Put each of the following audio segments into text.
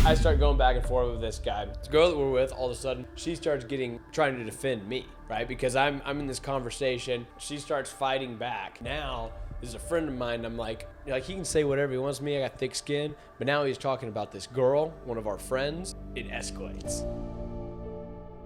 I start going back and forth with this guy. This girl that we're with, all of a sudden, she starts trying to defend me, right? Because I'm in this conversation. She starts fighting back. Now, this is a friend of mine. I'm like he can say whatever he wants to me. I got thick skin. But now he's talking about this girl, one of our friends. It escalates.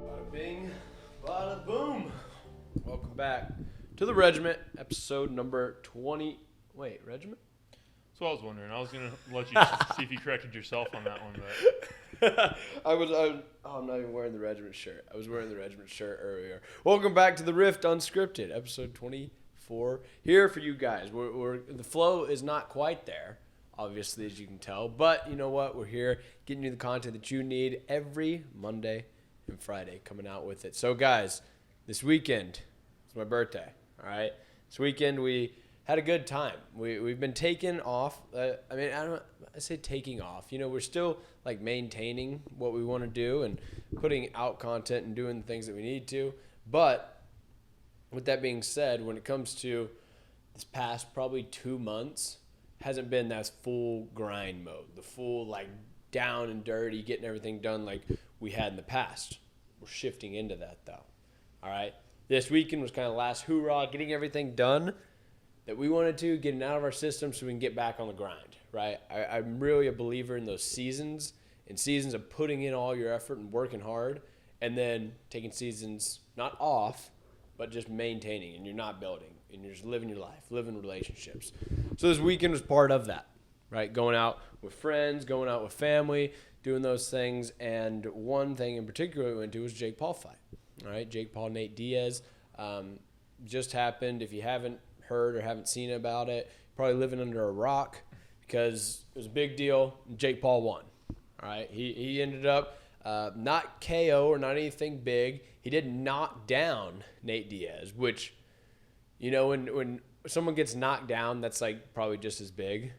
Bada bing, bada boom. Welcome back to the Regiment, episode number 20. Wait, Regiment? That's what I was wondering. I was going to let you see if you corrected yourself on that one. But I'm not even wearing the Regiment shirt. I was wearing the Regiment shirt earlier. Welcome back to the Rift Unscripted, episode 24. Here for you guys. The flow is not quite there, obviously, as you can tell. But you know what? We're here getting you the content that you need every Monday and Friday, coming out with it. So, guys, this weekend is my birthday, all right? This weekend we had a good time. We've been taking off. I say taking off. You know, we're still like maintaining what we want to do and putting out content and doing the things that we need to. But with that being said, when it comes to this past probably 2 months, hasn't been that full grind mode, the full like down and dirty, getting everything done like we had in the past. We're shifting into that though. All right. This weekend was kind of last hoorah, getting everything done that we wanted to, getting out of our system so we can get back on the grind, right? I'm really a believer in those seasons of putting in all your effort and working hard, and then taking seasons not off, but just maintaining, and you're not building, and you're just living your life, living relationships. So this weekend was part of that, right? Going out with friends, going out with family, doing those things, and one thing in particular we went to was Jake Paul fight, all right? Jake Paul, Nate Diaz, just happened. If you haven't heard or haven't seen about it, probably living under a rock, because it was a big deal. Jake Paul won. All right, he ended up not KO or not anything big. He did knock down Nate Diaz, which, you know, when someone gets knocked down, that's like probably just as big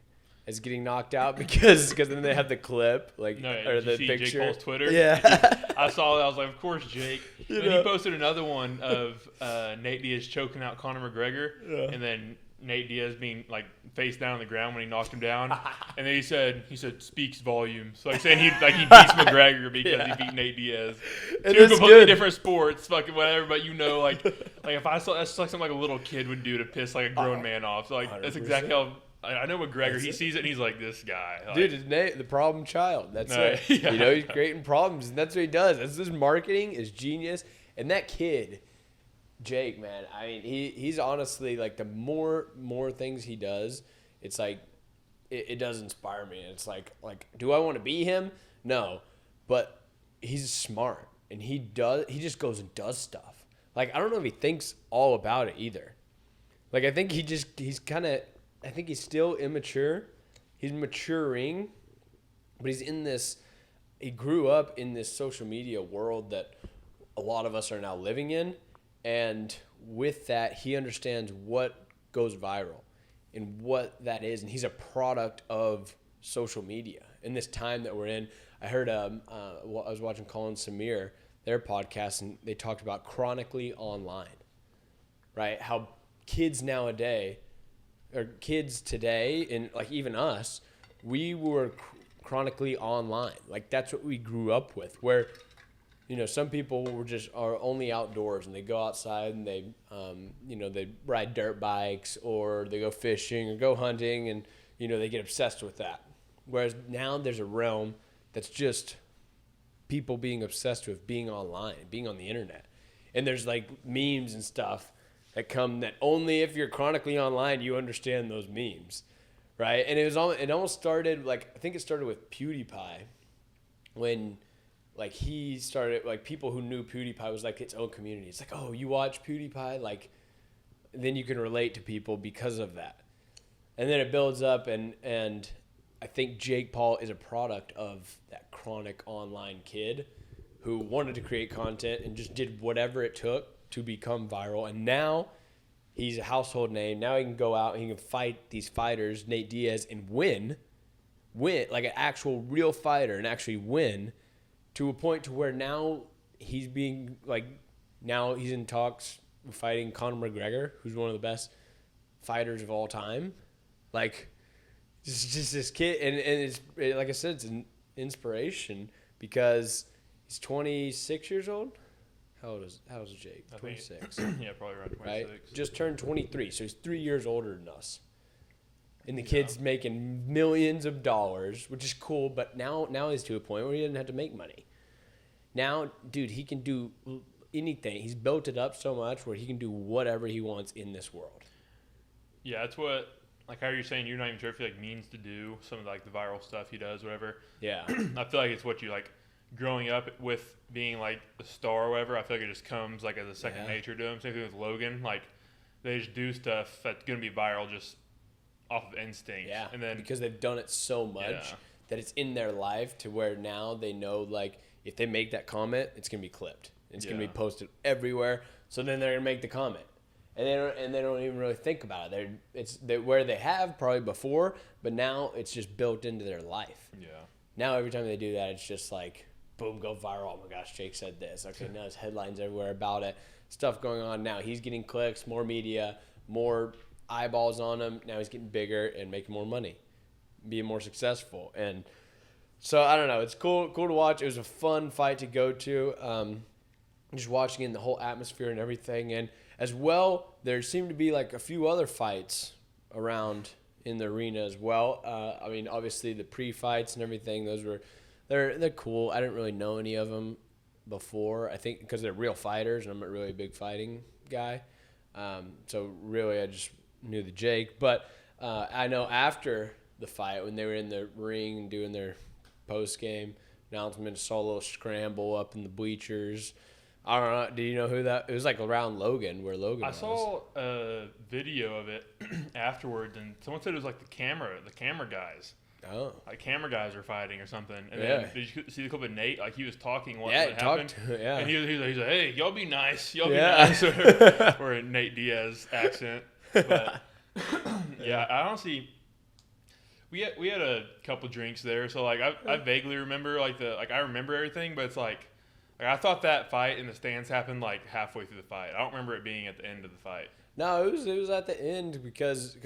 as getting knocked out, because then they have the clip, like, or the see picture. Jake Paul's Twitter? Yeah. I saw that. I was like, of course, Jake. And he posted another one of Nate Diaz choking out Conor McGregor, and then Nate Diaz being like face down on the ground when he knocked him down. And then he said speaks volumes, like saying he beats McGregor because he beat Nate Diaz. Two completely different sports, fucking whatever. But you know, like if I saw that's like something like a little kid would do to piss like a grown man off. So like 100%. That's exactly how. I know McGregor. He sees it and he's like, this guy. Like, dude, it's Nate, the problem child. That's it. Yeah. You know, he's creating problems, and that's what he does. That's his marketing is genius. And that kid, Jake, man, I mean, he's honestly like the more things he does, it's like it does inspire me. It's like do I want to be him? No, but he's smart, and he just goes and does stuff. Like, I don't know if he thinks all about it either. Like, I think I think he's still immature. He's maturing, but he grew up in this social media world that a lot of us are now living in. And with that, he understands what goes viral and what that is. And he's a product of social media. In this time that we're in, I heard, I was watching Colin Samir, their podcast, and they talked about chronically online, right? How kids today, and like even us, we were chronically online. Like, that's what we grew up with, where, you know, some people are only outdoors, and they go outside and they, they ride dirt bikes, or they go fishing or go hunting, and, you know, they get obsessed with that. Whereas now there's a realm that's just people being obsessed with being online, being on the internet. And there's like memes and stuff that come that only if you're chronically online you understand those memes, right? And it almost started, like, I think it started with PewDiePie, when like he started, like, people who knew PewDiePie was like its own community. It's like, oh, you watch PewDiePie, like, then you can relate to people because of that. And then it builds up, and I think Jake Paul is a product of that chronic online kid who wanted to create content and just did whatever it took to become viral. And now he's a household name. Now he can go out and he can fight these fighters, Nate Diaz, and win like an actual real fighter, and actually win, to a point to where now he's being like, now he's in talks fighting Conor McGregor, who's one of the best fighters of all time. Like, just this kid, and it's like I said, inspiration because he's 26 years old. How old is Jake? 26. Yeah, probably around 26. Right? Just turned 23, so he's 3 years older than us. And the kid's making millions of dollars, which is cool, but now he's to a point where he doesn't have to make money. Now, dude, he can do anything. He's built it up so much where he can do whatever he wants in this world. Yeah, that's what, like how you're saying you're not even sure if he like means to do some of like the viral stuff he does, whatever. Yeah. I feel like it's what you like growing up with being like a star or whatever. I feel like it just comes like as a second nature to him. Same thing with Logan. Like they just do stuff that's gonna be viral just off of instinct. Yeah. And then because they've done it so much that it's in their life to where now they know like if they make that comment, it's gonna be clipped. It's gonna be posted everywhere. So then they're gonna make the comment. And they don't even really think about it. It's where they have probably before, but now it's just built into their life. Yeah. Now every time they do that, it's just like, boom, go viral. Oh my gosh, Jake said this. Okay, now there's headlines everywhere about it. Stuff going on now. He's getting clicks, more media, more eyeballs on him. Now he's getting bigger and making more money, being more successful. And so I don't know. It's cool to watch. It was a fun fight to go to. Just watching in the whole atmosphere and everything. And as well, there seemed to be like a few other fights around in the arena as well. I mean, obviously the pre-fights and everything, they're cool. I didn't really know any of them before. I think because they're real fighters, and I'm not really a big fighting guy. So really, I just knew the Jake. But I know after the fight, when they were in the ring doing their post-game announcement, saw a little scramble up in the bleachers. I don't know. Do you know who that? It was like around Logan, where Logan was. I saw a video of it afterwards, and someone said it was like the camera guys. Oh. Like camera guys were fighting or something. And then did you see the clip of Nate? Like he was talking what happened. And he was like, hey, y'all be nice. Y'all be nice. Or a Nate Diaz accent. But yeah, I honestly, we had a couple drinks there. So like I vaguely remember I remember everything, but it's like I thought that fight in the stands happened like halfway through the fight. I don't remember it being at the end of the fight. No, it was at the end because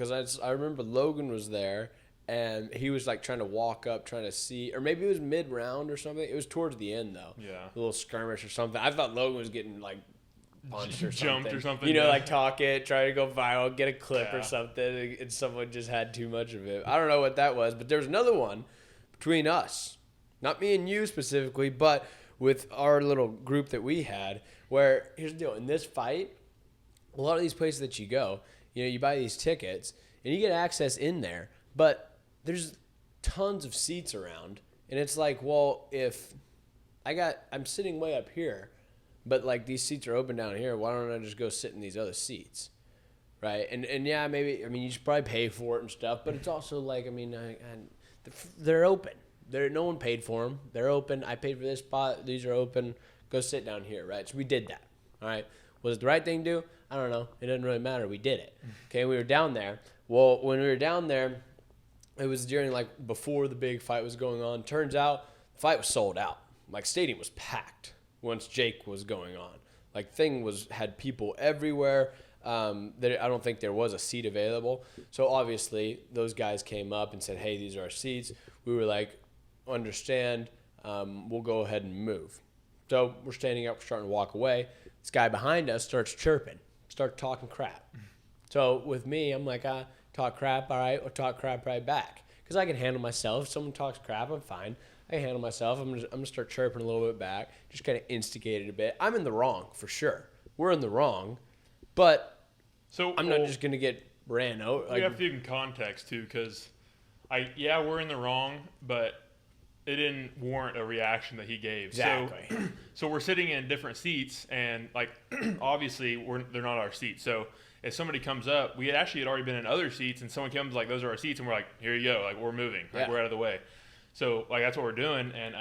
I remember Logan was there and he was like trying to walk up, trying to see, or maybe it was mid round or something. It was towards the end though. Yeah, a little skirmish or something. I thought Logan was getting like punched or something. Jumped or something. You know, like talk it, try to go viral, get a clip or something, and someone just had too much of it. I don't know what that was, but there was another one between us, not me and you specifically, but with our little group that we had, where here's the deal. In this fight, a lot of these places that you go, you know, you buy these tickets and you get access in there, but there's tons of seats around. And it's like, well, if I'm sitting way up here, but like these seats are open down here, why don't I just go sit in these other seats? Right. And yeah, maybe, I mean, you should probably pay for it and stuff, but it's also like, I mean, they're open. No one paid for them. They're open. I paid for this spot. These are open. Go sit down here, right? So we did that, all right? Was it the right thing to do? I don't know. It doesn't really matter. We did it, okay? We were down there. Well, when we were down there, it was during, like, before the big fight was going on. Turns out the fight was sold out. Like, stadium was packed once Jake was going on. Like, had people everywhere. I don't think there was a seat available. So, obviously, those guys came up and said, hey, these are our seats. We were like, understand, we'll go ahead and move. So we're standing up, we're starting to walk away. This guy behind us starts chirping, starts talking crap. So with me, I'm like, talk crap, all right, I'll talk crap right back. Because I can handle myself. If someone talks crap, I'm fine. I can handle myself. I'm gonna start chirping a little bit back, just kind of instigate it a bit. I'm in the wrong, for sure. We're in the wrong, but I'm not just going to get ran over. We have to give context, too, because we're in the wrong, but it didn't warrant a reaction that he gave. Exactly. So we're sitting in different seats, and like obviously they're not our seats. So if somebody comes up, we had already been in other seats, and someone comes like, "Those are our seats," and we're like, "Here you go!" Like we're moving, like we're out of the way. So like that's what we're doing, and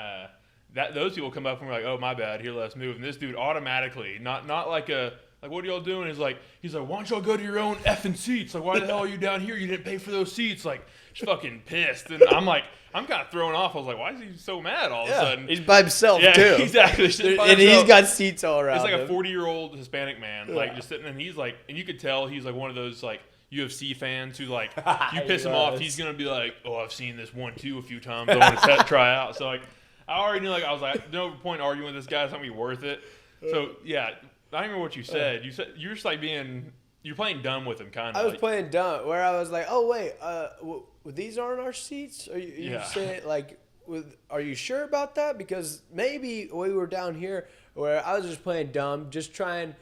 those people come up and we're like, "Oh my bad, here, let's move." And this dude automatically, not like what are y'all doing? He's like, why don't y'all go to your own effing seats? Like, why the hell are you down here? You didn't pay for those seats. Like, just fucking pissed. And I'm like, I'm kind of thrown off. I was like, why is he so mad all of a sudden? He's by himself, too. Exactly. And he's got seats all around. It's like a 40-year-old Hispanic man, like, just sitting, and he's like, and you could tell he's like one of those, like, UFC fans who like you He piss him off, was. he's gonna be like, "Oh, I've seen this 1-2 a few times. I want to try out." So like, I already knew. Like, I was like, "No point arguing with this guy. It's not gonna be worth it." So yeah, I remember what you said. You said you're just like you're playing dumb with him, kind of. I was playing dumb, where I was like, "Oh wait, these aren't our seats? Are you Yeah. saying like, are you sure about that? Because maybe we were down here where I was just playing dumb, just trying.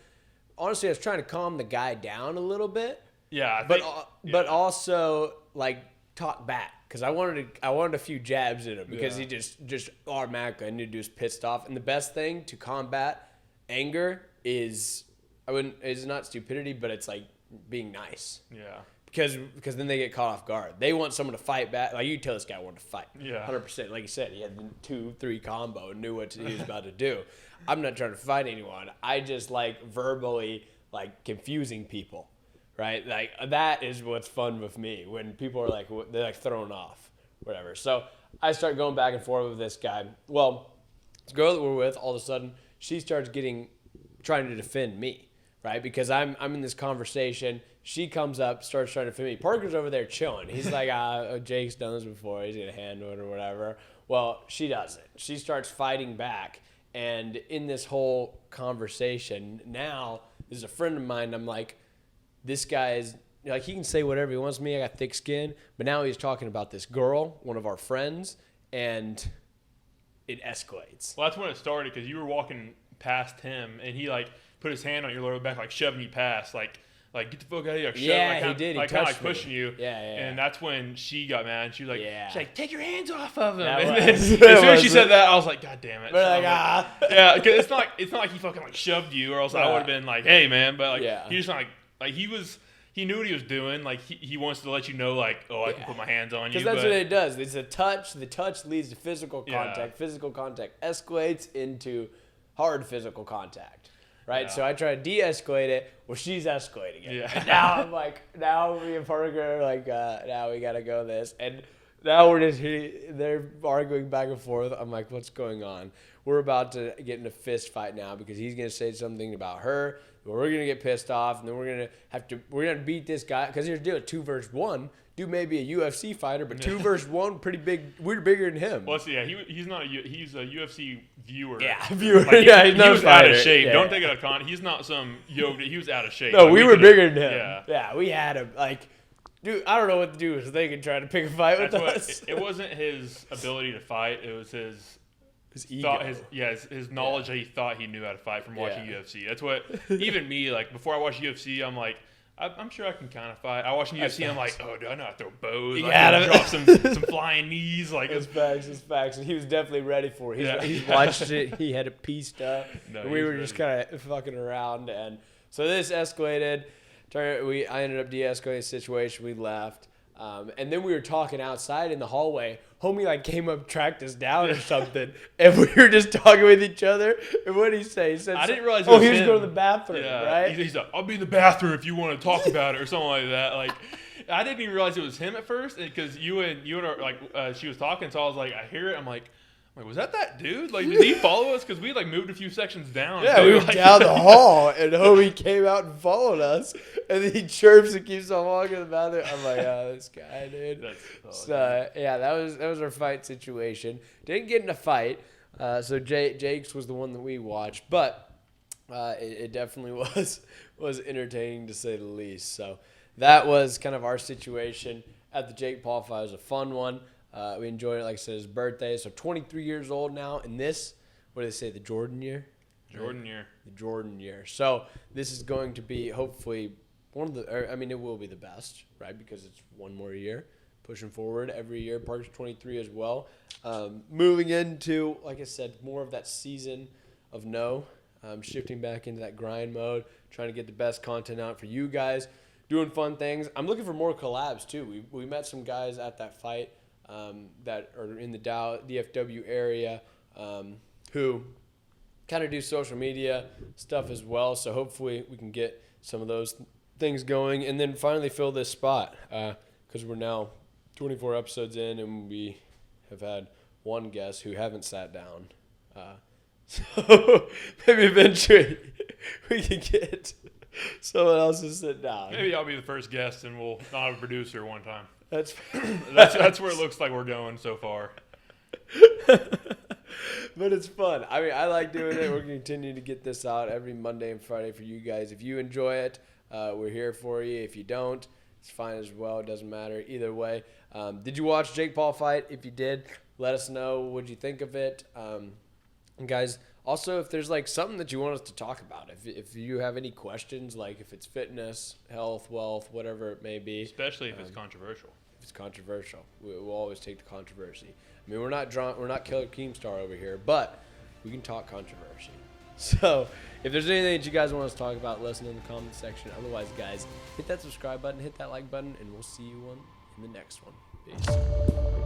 Honestly, I was trying to calm the guy down a little bit, Yeah, but also like talk back because I wanted a few jabs in him because Yeah. he just automatically I knew he was pissed off. And the best thing to combat anger is not stupidity, but it's like being nice. yeah. Because then they get caught off guard. They want someone to fight back. Like you tell this guy wanted to fight. Yeah. 100%. Like you said, he had the 2-3 combo and knew what he was about to do. I'm not trying to fight anyone. I just like verbally like confusing people, right? Like that is what's fun with me when people are like they're like thrown off, whatever. So I start going back and forth with this guy. Well, this girl that we're with, all of a sudden, she starts trying to defend me, right? Because I'm in this conversation. She comes up, starts trying to defend me. Parker's over there chilling. He's like, Jake's done this before. He's going to handle it or whatever. Well, she doesn't. She starts fighting back. And in this whole conversation, now, this is a friend of mine. I'm like, this guy is, like, he can say whatever he wants to me. I got thick skin. But now he's talking about this girl, one of our friends, and it escalates. Well, that's when it started because you were walking past him and he like put his hand on your lower back, like shoving you past, like get the fuck out of here. Yeah, he did. He Like kind of touched like pushing me. you. Yeah. And that's when she got mad. She was like, Yeah. she's like, take your hands off of him. That And was- then, that as soon as she was said it. that, I was like, God damn it. We're So like, I'm yeah, because it's not like he fucking like shoved you, or else I would have been like, hey man, but like Yeah. he just like he knew what he was doing. Like he wants to let you know, like, oh, I can Yeah. put my hands on you. Because that's but, what it does. It's a touch. The touch leads to physical Yeah. contact. Physical contact escalates into hard physical contact. Right? Yeah. So I try to de-escalate it. Well, she's escalating it. Yeah. And now I'm like, now me and Parker are like, now we got to go this. And now we're just they're arguing back and forth. I'm like, what's going on? We're about to get in a fist fight now because he's going to say something about her. We're going to get pissed off, and then we're going to beat this guy. Because here's the deal, 2 versus 1. Dude may be a UFC fighter, but 2 versus 1, pretty big. We're bigger than him. Well, yeah, he's not he's a UFC viewer. Yeah, viewer. Like, Yeah, he he's not a was out fighter. of shape. Yeah. Don't take it out of con. He's not some yoga. He was out of shape. No, Like, we were could've- bigger than him. Yeah. Yeah, we had him. Like, dude, I don't know what the dude was thinking trying to pick a fight with That's what us. it wasn't his ability to fight. It was his His ego. thought. His knowledge that he thought he knew how to fight from watching UFC. That's what even me, like before I watched UFC, I'm like, I'm sure I can kind of fight. I watch UFC, I'm like, oh, do I know how to throw bows? You I can gotta- drop some flying knees. Like, It's facts, it's facts. And he was definitely ready for it. Yeah. He watched it. He had it pieced up. No, and he we was were just ready. kind of fucking around. And so this escalated. I ended up de-escalating the situation. We left. And then we were talking outside in the hallway. Homie like came up, tracked us down or something. And we were just talking with each other. And what did he say? He said, I didn't realize it oh, was he was him. going to the bathroom, yeah, right? he's like, I'll be in the bathroom if you want to talk about it or something like that. Like, I didn't even realize it was him at first because you and her, like she was talking, so I was like, I hear it. I'm like, was that dude? Like, did he follow us? Because we like moved a few sections down. Yeah, So, we were like- down the hall, and homie came out and followed us, and then he chirps and keeps on walking to the bathroom. I'm like, oh, this guy, dude. So, yeah, that was our fight situation. Didn't get in a fight, so Jake's was the one that we watched, but it definitely was entertaining to say the least. So that was kind of our situation at the Jake Paul fight. It was a fun one. We enjoyed it. Like I said, his birthday. So 23 years old now. And this, what do they say, the Jordan year? Jordan year. The Jordan year. So this is going to be hopefully one of the, it will be the best, right? Because it's one more year. Pushing forward every year. Park's 23 as well. Moving into, like I said, more of that season of shifting back into that grind mode. Trying to get the best content out for you guys. Doing fun things. I'm looking for more collabs too. We met some guys at that fight. That are in the DFW area who kind of do social media stuff as well. So hopefully we can get some of those things going and then finally fill this spot because we're now 24 episodes in and we have had one guest who haven't sat down. So maybe eventually we can get Someone else is sitting down. Maybe I'll be the first guest, and we'll not have a producer one time. That's That's where it looks like we're going so far. But it's fun. I mean, I like doing it. We're going to continue to get this out every Monday and Friday for you guys. If you enjoy it, we're here for you. If you don't, it's fine as well. It doesn't matter either way. Did you watch Jake Paul fight? If you did, let us know what you think of it. And guys, also, if there's like something that you want us to talk about, if you have any questions, like if it's fitness, health, wealth, whatever it may be. Especially if it's controversial. If it's controversial, we'll always take the controversy. I mean, we're not Killer Keemstar over here, but we can talk controversy. So if there's anything that you guys want us to talk about, let us know in the comment section. Otherwise, guys, hit that subscribe button, hit that like button, and we'll see you in the next one. Peace.